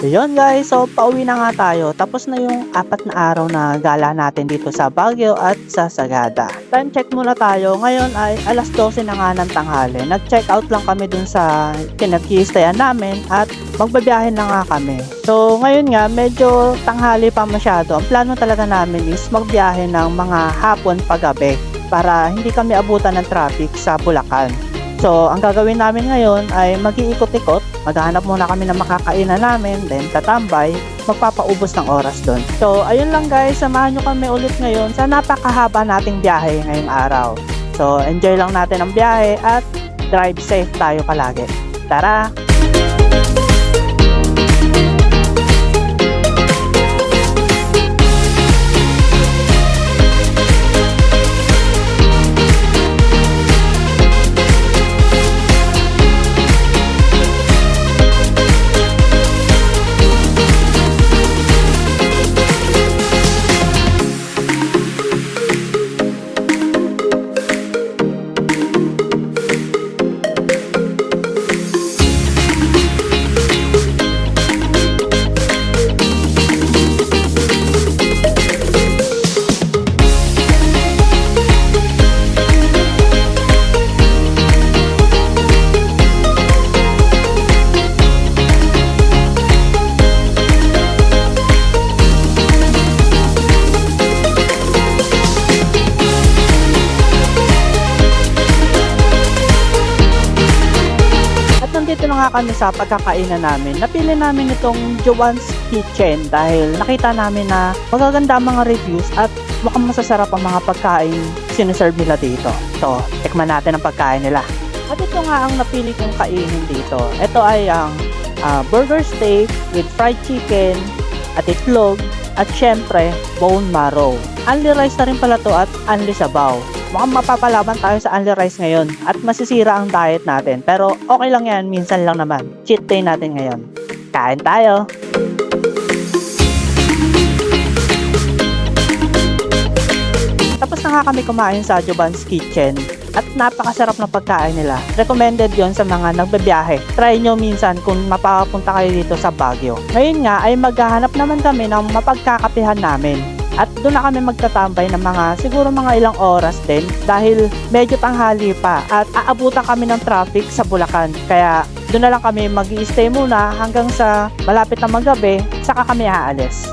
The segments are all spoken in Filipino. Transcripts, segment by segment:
Yun guys, so pauwi na nga tayo. Tapos na yung 4 na araw na gala natin dito sa Baguio at sa Sagada. Time check muna tayo. Ngayon ay alas 12 na nga ng tanghali. Nag-check out lang kami dun sa pinag-i-stayan namin at magbabiyahe na nga kami. So ngayon nga, medyo tanghali pa masyado. Ang plano talaga namin is magbiyahe ng mga hapon pagabi para hindi kami abutan ng traffic sa Bulacan. So, ang gagawin namin ngayon ay mag-iikot-ikot, maghahanap muna kami ng makakainan namin, then tatambay, magpapaubos ng oras doon. So, ayun lang guys, samahan nyo kami ulit ngayon sa napakahaba nating biyahe ngayong araw. So, enjoy lang natin ang biyahe at drive safe tayo palagi. Tara! Dito na nga kami sa pagkakainan namin. Napili namin itong Joan's Kitchen dahil nakita namin na magaganda ang mga reviews at mukhang masasarap ang mga pagkain siniserve nila dito. So, tikman natin ang pagkain nila. At ito nga ang napili kong kainin dito. Ito ay ang burger steak with fried chicken at itlog at syempre bone marrow. Only rice na rin pala to at only sabaw. Mukhang mapapalaban tayo sa only rice ngayon at masisira ang diet natin. Pero okay lang yan, minsan lang naman. Cheat day natin ngayon. Kain tayo! Tapos na nga kami kumain sa Joan's Kitchen at napakasarap na pagkain nila. Recommended yon sa mga nagbabiyahe. Try nyo minsan kung mapapunta kayo dito sa Baguio. Ngayon nga ay maghahanap naman kami ng mapagkakapihan namin. At doon na kami magtatambay ng siguro mga ilang oras din dahil medyo tanghali pa at aabutan kami ng traffic sa Bulacan. Kaya doon na lang kami mag-i-stay muna hanggang sa malapit na magabi, saka kami aalis.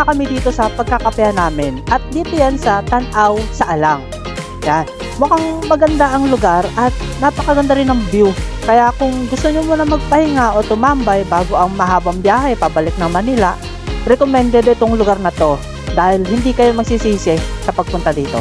na kami dito sa pagkakapehan namin at dito yan sa Tanaw sa Alang. Yan. Mukhang maganda ang lugar at napakaganda rin ng view. Kaya kung gusto nyo muna magpahinga o tumambay bago ang mahabang biyahe pabalik ng Manila, recommended itong lugar na to dahil hindi kayo magsisisi sa pagpunta dito.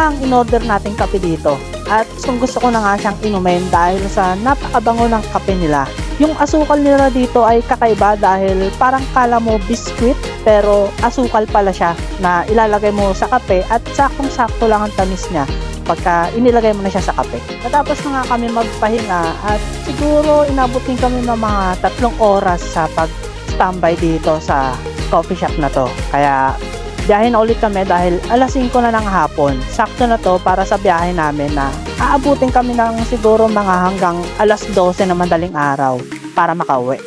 Ang in-order nating kape dito at gusto ko na nga siyang inumin dahil sa napakabango ng kape nila. Yung asukal nila dito ay kakaiba dahil parang kala mo biscuit pero asukal pala siya na ilalagay mo sa kape at saktong-sakto lang ang tamis niya pagka inilagay mo na siya sa kape. Natapos na nga kami magpahinga at siguro inabot din kami ng mga 3 oras sa pag-standby dito sa coffee shop na to. Kaya biyahe na ulit kami dahil alas 5 na ng hapon. Sakto na to para sa biyahe namin na aabutin kami ng siguro mga hanggang alas 12 na madaling araw para makauwi.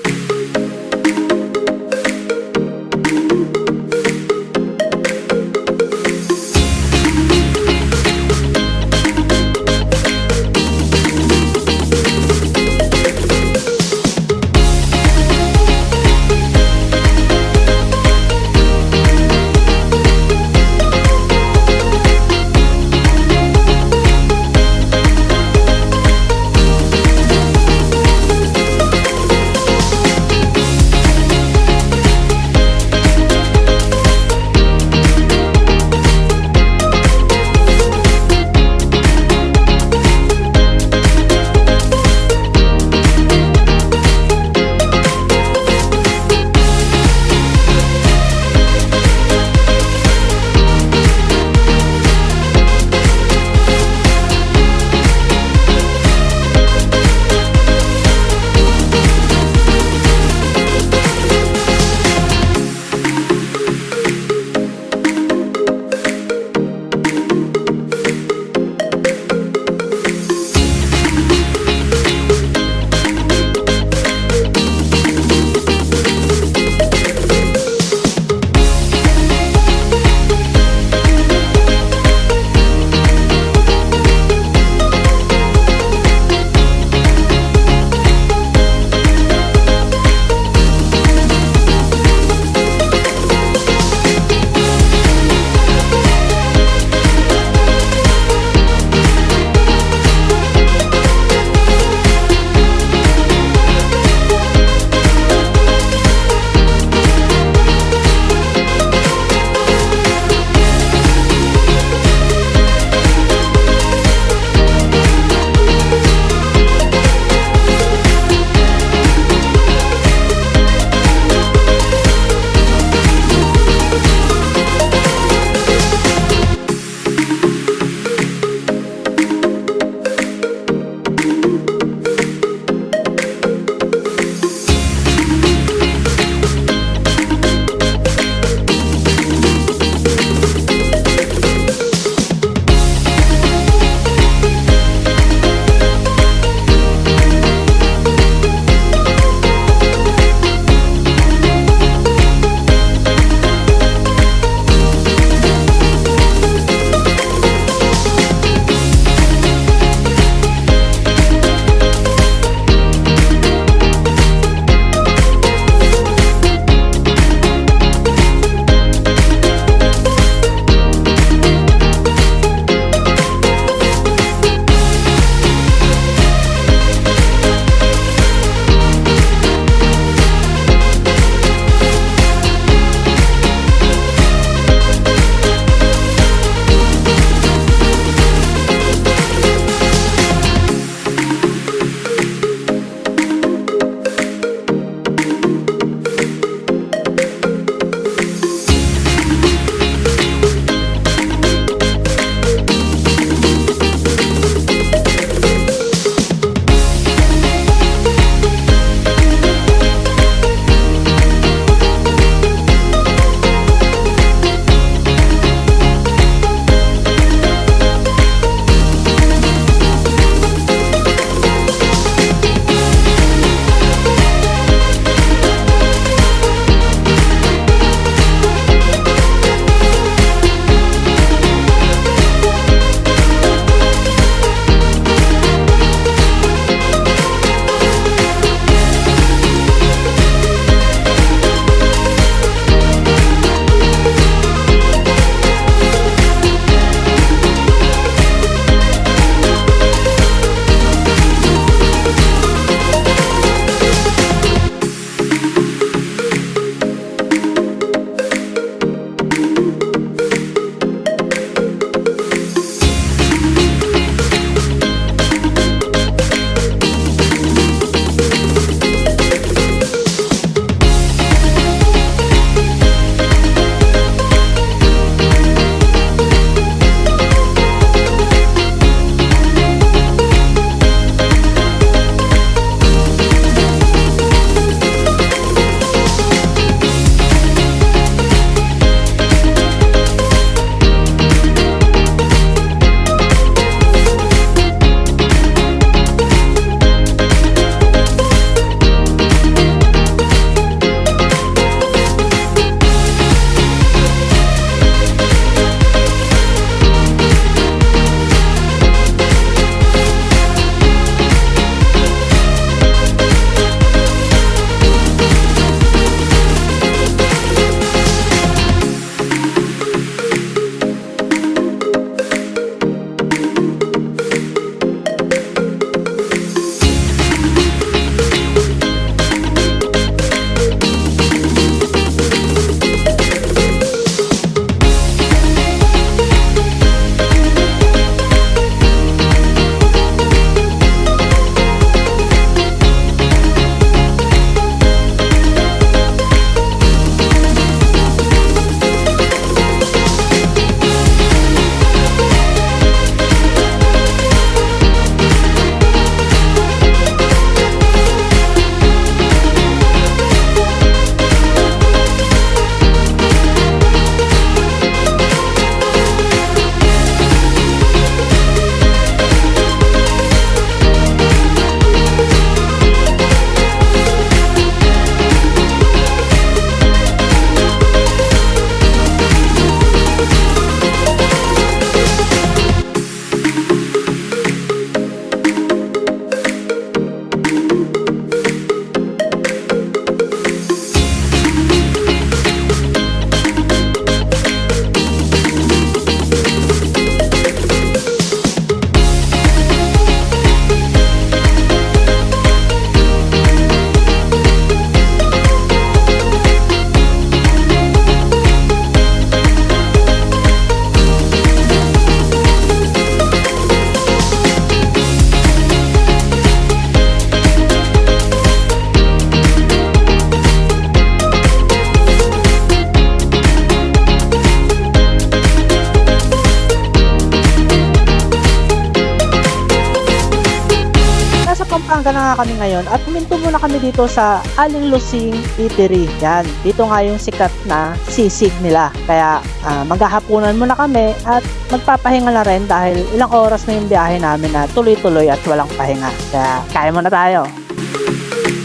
Pampanga na nga kami ngayon at huminto muna kami dito sa Aling Lusing Eatery. Yan, dito nga yung sikat na sisig nila. Kaya maghahapunan muna kami at magpapahinga na rin dahil ilang oras na yung biyahe namin na tuloy-tuloy at walang pahinga. Kaya kaya muna tayo.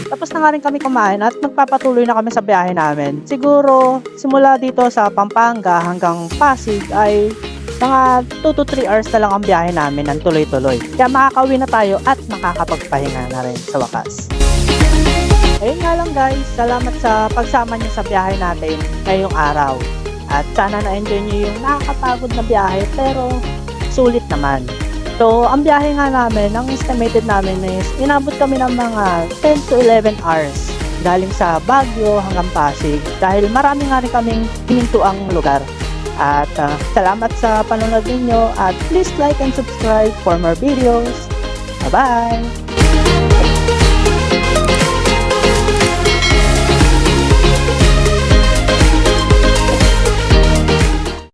Tapos na nga rin kami kumain at magpapatuloy na kami sa biyahe namin. Siguro simula dito sa Pampanga hanggang Pasig ay mga 2 to 3 hours na lang ang biyahe namin ng tuloy-tuloy. Kaya makakauwi na tayo at makakapagpahinga na rin sa wakas. Ayun nga lang guys, salamat sa pagsama niyo sa biyahe natin ngayong araw. At sana na-enjoy niyo yung nakakapagod na biyahe pero sulit naman. So, ang biyahe nga namin, ang estimated namin is inabot kami ng mga 10 to 11 hours galing sa Baguio hanggang Pasig dahil marami nga rin kaming hinintuang lugar. At salamat sa panonood ninyo at please like and subscribe for more videos. Bye-bye!